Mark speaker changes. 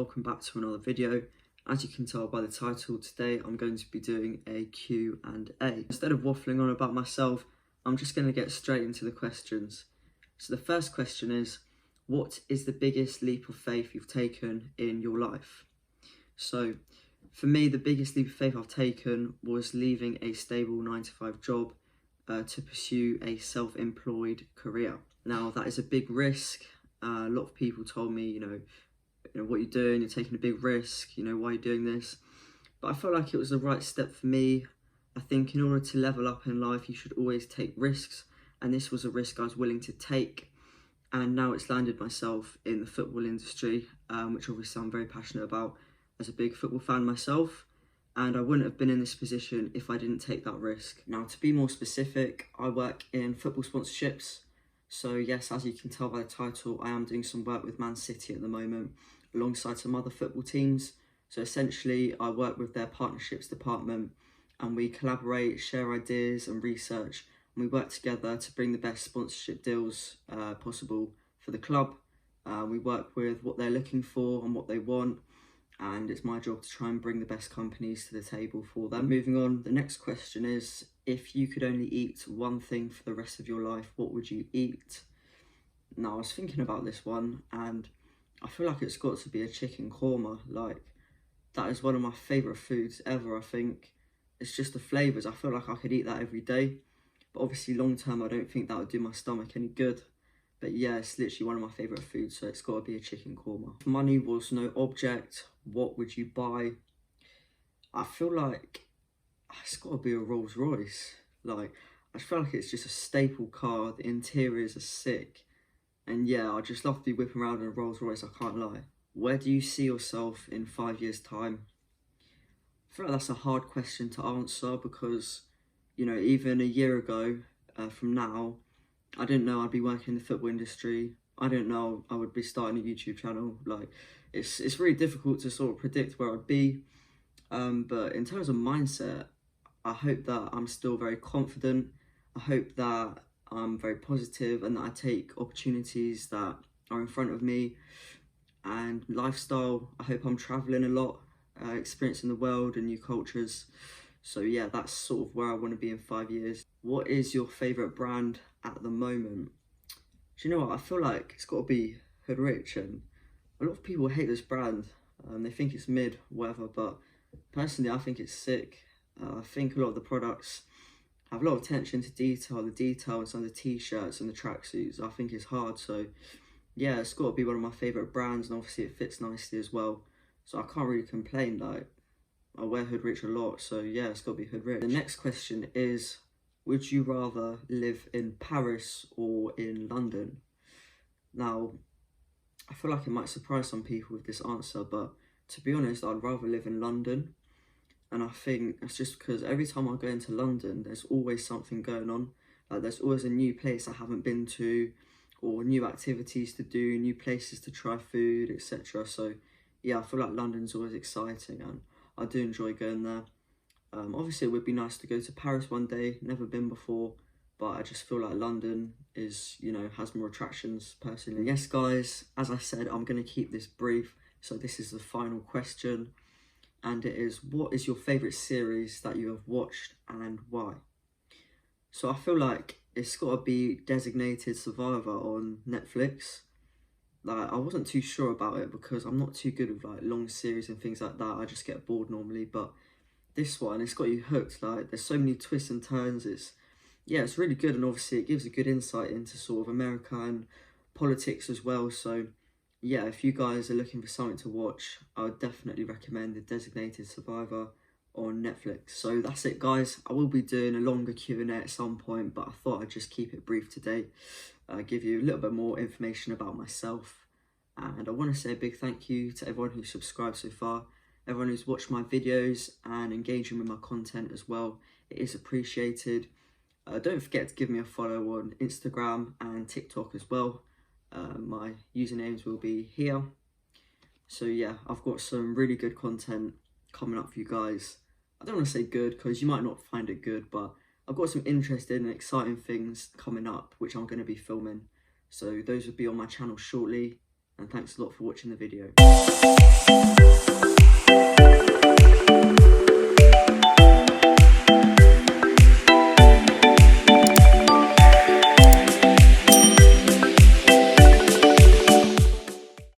Speaker 1: welcome back to another video. As you can tell by the title, today I'm going to be doing a Q&A. Instead of waffling on about myself, I'm just going to get straight into the questions. So the first question is, what is the biggest leap of faith you've taken in your life? So for me, the biggest leap of faith I've taken was leaving a stable 9-to-5 job to pursue a self-employed career. Now that is a big risk. A lot of people told me, you know, what you're doing, you're taking a big risk, why you're doing this. But I felt like it was the right step for me. I think in order to level up in life, you should always take risks. And this was a risk I was willing to take. And now it's landed myself in the football industry, which obviously I'm very passionate about as a big football fan myself. And I wouldn't have been in this position if I didn't take that risk. Now, to be more specific, I work in football sponsorships. So yes, as you can tell by the title, I am doing some work with Man City at the moment, alongside some other football teams. So essentially, I work with their partnerships department and we collaborate, share ideas and research, and we work together to bring the best sponsorship deals possible for the club. We work with what they're looking for and what they want, and it's my job to try and bring the best companies to the table for them. Moving on, the next question is, if you could only eat one thing for the rest of your life, what would you eat? Now, I was thinking about this one, and I feel like it's got to be a chicken korma. Like, that is one of my favourite foods ever, I think. It's just the flavours. I feel like I could eat that every day. But obviously, long term, I don't think that would do my stomach any good. But yeah, it's literally one of my favourite foods, so it's got to be a chicken korma. If money was no object, what would you buy? I feel like it's got to be a Royce. Like, I feel like it's just a staple car. The interiors are sick. And yeah, I just love to be whipping around in a Rolls Royce, I can't lie. Where do you see yourself in 5 years' time? I feel like that's a hard question to answer because, even a year ago from now, I didn't know I'd be working in the football industry. I didn't know I would be starting a YouTube channel. Like, it's really difficult to sort of predict where I'd be. But in terms of mindset, I hope that I'm still very confident. I hope that I'm very positive and that I take opportunities that are in front of me. And lifestyle, I hope I'm traveling a lot, experiencing the world and new cultures. So yeah, that's sort of where I want to be in 5 years. What is your favourite brand at the moment? Do you know what? I feel like it's got to be Hood Rich, and a lot of people hate this brand. They think it's mid, whatever, but personally I think it's sick. I think a lot of the products have a lot of attention to detail, the details on the t-shirts and the tracksuits. I think it's hard, so yeah, it's got to be one of my favourite brands, and obviously it fits nicely as well. So I can't really complain. Like, I wear Hood Rich a lot, so yeah, it's got to be Hood Rich. The next question is, would you rather live in Paris or in London? Now, I feel like it might surprise some people with this answer, but to be honest, I'd rather live in London. And I think that's just because every time I go into London, there's always something going on. Like, there's always a new place I haven't been to, or new activities to do, new places to try food, etc. So yeah, I feel like London's always exciting, and I do enjoy going there. Obviously, it would be nice to go to Paris one day. Never been before, but I just feel like London is, has more attractions personally. And yes, guys, as I said, I'm going to keep this brief. So this is the final question. And it is, what is your favourite series that you have watched and why? So I feel like it's got to be Designated Survivor on Netflix. Like, I wasn't too sure about it because I'm not too good with like long series and things like that. I just get bored normally, but this one, it's got you hooked. Like, there's so many twists and turns. It's really good, and obviously it gives a good insight into sort of America and politics as well. So yeah, if you guys are looking for something to watch, I would definitely recommend the Designated Survivor on Netflix. So that's it, guys. I will be doing a longer Q&A at some point, but I thought I'd just keep it brief today. Give you a little bit more information about myself. And I want to say a big thank you to everyone who's subscribed so far, everyone who's watched my videos and engaging with my content as well. It is appreciated. Don't forget to give me a follow on Instagram and TikTok as well. My usernames will be here. So yeah, I've got some really good content coming up for you guys. I don't want to say good because you might not find it good, but I've got some interesting and exciting things coming up which I'm going to be filming. So those will be on my channel shortly. and thanks a lot for watching the video.